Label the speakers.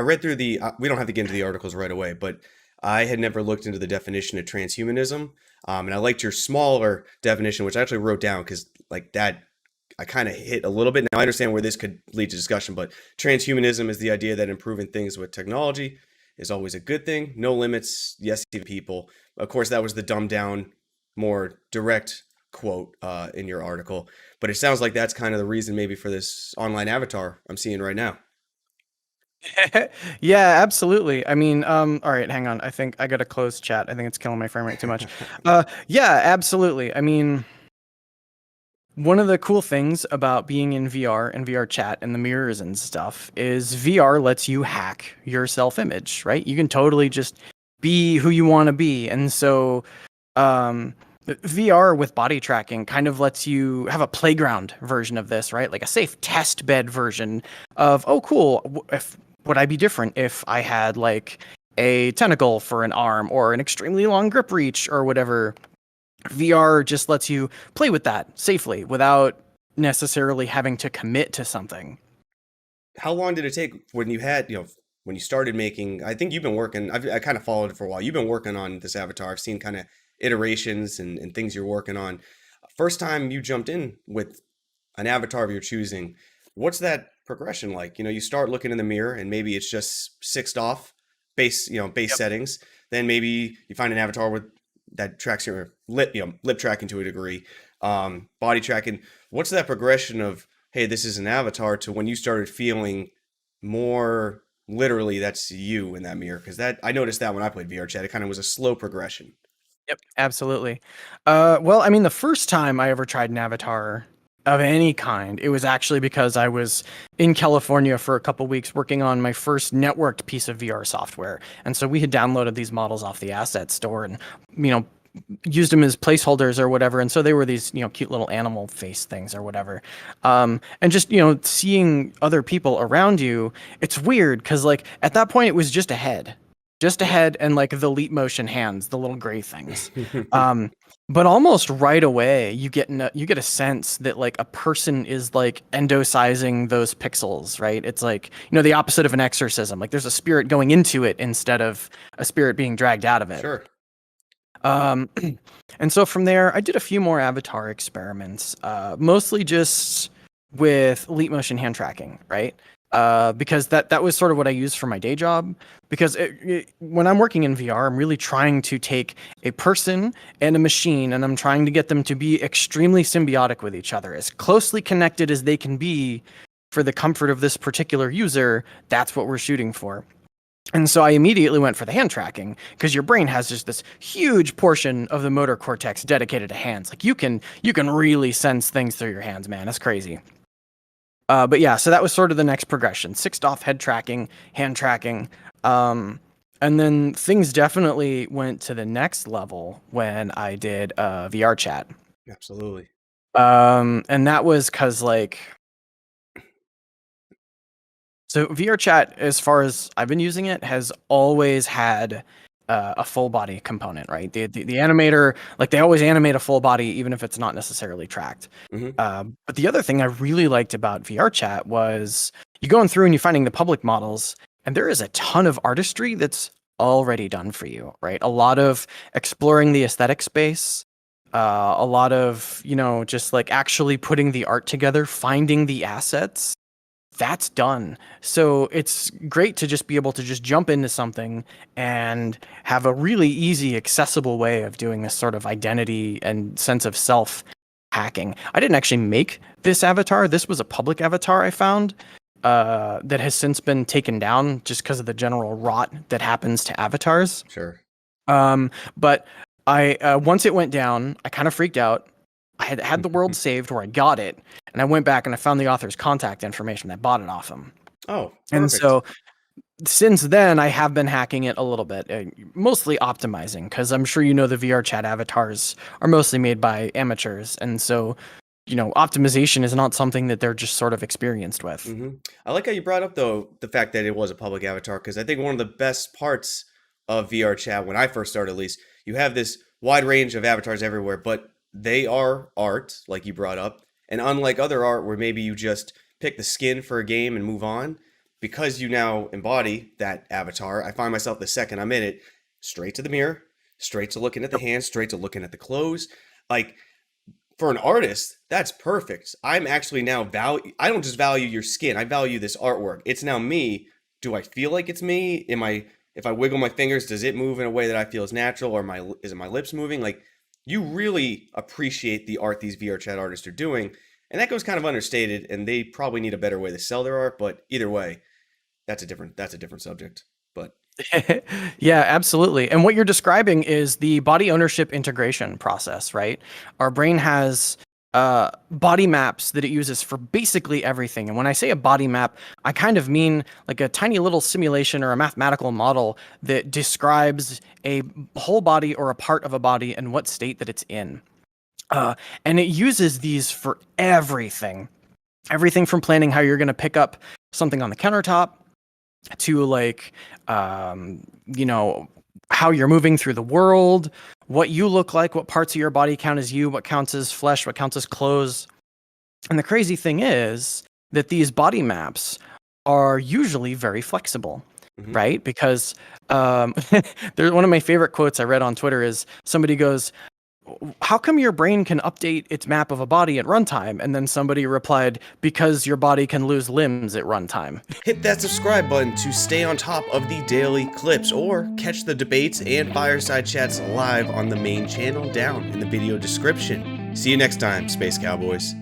Speaker 1: read through we don't have to get into the articles right away, but I had never looked into the definition of transhumanism. And I liked your smaller definition, which I actually wrote down because like that I kind of hit a little bit. Now I understand where this could lead to discussion, but transhumanism is the idea that improving things with technology is always a good thing. No limits, yes to people. Of course, that was the dumbed down, more direct quote in your article. But it sounds like that's kind of the reason maybe for this online avatar I'm seeing right now.
Speaker 2: Yeah, absolutely. I mean, all right, hang on. I think I got a closed chat. I think it's killing my frame rate too much. Yeah, absolutely. I mean, one of the cool things about being in VR and VR chat and the mirrors and stuff is VR lets you hack your self-image, right? You can totally just be who you want to be. And so, VR with body tracking kind of lets you have a playground version of this, right? Like a safe test bed version of, oh, cool. If would I be different if I had like a tentacle for an arm or an extremely long grip reach or whatever? VR just lets you play with that safely without necessarily having to commit to something.
Speaker 1: How long did it take when you had, when you started making, I think you've been working, I kind of followed it for a while. You've been working on this avatar. I've seen kind of iterations and things you're working on. First time you jumped in with an avatar of your choosing, what's that progression like? You start looking in the mirror and maybe it's just sixed off base
Speaker 2: Yep.
Speaker 1: settings. Then maybe you find an avatar with that tracks your lip tracking to a degree, body tracking. What's that progression of, hey, this is an avatar to when you started feeling more literally that's you in that mirror? Because that I noticed that when I played VR chat, it kind of was a slow progression.
Speaker 2: Yep, absolutely. Well, I mean, the first time I ever tried an avatar of any kind, it was actually because I was in California for a couple weeks working on my first networked piece of VR software. And so we had downloaded these models off the asset store and, you know, used them as placeholders or whatever. And so they were these, cute little animal face things or whatever. And just, seeing other people around you, it's weird because, like, at that point, it was just a head and like the leap motion hands, the little gray things. Um, but almost right away, you get a sense that like a person is like endosizing those pixels, right? It's like the opposite of an exorcism. Like there's a spirit going into it instead of a spirit being dragged out of it.
Speaker 1: Sure.
Speaker 2: Um, and so from there, I did a few more avatar experiments, mostly just with leap motion hand tracking, right? Because that was sort of what I used for my day job. Because when I'm working in VR, I'm really trying to take a person and a machine, and I'm trying to get them to be extremely symbiotic with each other, as closely connected as they can be for the comfort of this particular user. That's what we're shooting for. And so I immediately went for the hand tracking because your brain has just this huge portion of the motor cortex dedicated to hands. Like you can really sense things through your hands, man. That's crazy. But yeah, so that was sort of the next progression: sixed off head tracking, hand tracking, and then things definitely went to the next level when I did VR chat.
Speaker 1: Absolutely.
Speaker 2: And that was because like. So VR chat, as far as I've been using it, has always had a full body component, right? The animator, like they always animate a full body, even if it's not necessarily tracked.
Speaker 1: Hmm.
Speaker 2: But the other thing I really liked about VR chat was you going through and you finding the public models, and there is a ton of artistry that's already done for you, right? A lot of exploring the aesthetic space. A lot of, just like actually putting the art together, finding the assets that's done. So it's great to just be able to just jump into something and have a really easy, accessible way of doing this sort of identity and sense of self hacking. I didn't actually make this avatar. This was a public avatar I found that has since been taken down just because of the general rot that happens to avatars.
Speaker 1: Sure.
Speaker 2: But I once it went down, I kind of freaked out. I had the world saved where I got it, and I went back and I found the author's contact information. I bought it off him.
Speaker 1: Oh,
Speaker 2: And
Speaker 1: perfect.
Speaker 2: so since then, I have been hacking it a little bit, mostly optimizing, because I'm sure the VR chat avatars are mostly made by amateurs. And so, optimization is not something that they're just sort of experienced with.
Speaker 1: Hmm. I like how you brought up though the fact that it was a public avatar because I think one of the best parts of VR chat when I first started, at least, you have this wide range of avatars everywhere, but they are art, like you brought up, and unlike other art where maybe you just pick the skin for a game and move on, because you now embody that avatar, I find myself the second I'm in it, straight to the mirror, straight to looking at the hands, straight to looking at the clothes. Like, for an artist, that's perfect. I'm actually now I don't just value your skin, I value this artwork. It's now me. Do I feel like it's me? If I wiggle my fingers, does it move in a way that I feel is natural, or is it my lips moving? Like, you really appreciate the art these VR chat artists are doing, and that goes kind of understated, and they probably need a better way to sell their art, but either way, that's a different subject. But
Speaker 2: Yeah, absolutely. And what you're describing is the body ownership integration process, right? Our brain has body maps that it uses for basically everything. And when I say a body map, I kind of mean like a tiny little simulation or a mathematical model that describes a whole body or a part of a body and what state that it's in. And it uses these for everything. Everything from planning how you're going to pick up something on the countertop to like you know, how you're moving through the world, what you look like, what parts of your body count as you, what counts as flesh, what counts as clothes. And the crazy thing is that these body maps are usually very flexible, right? Because there's one of my favorite quotes I read on Twitter is somebody goes, how come your brain can update its map of a body at runtime? And then somebody replied, because your body can lose limbs at runtime.
Speaker 1: hit that subscribe button to stay on top of the daily clips, or catch the debates and fireside chats live on the main channel down in the video description. See you next time, Space Cowboys.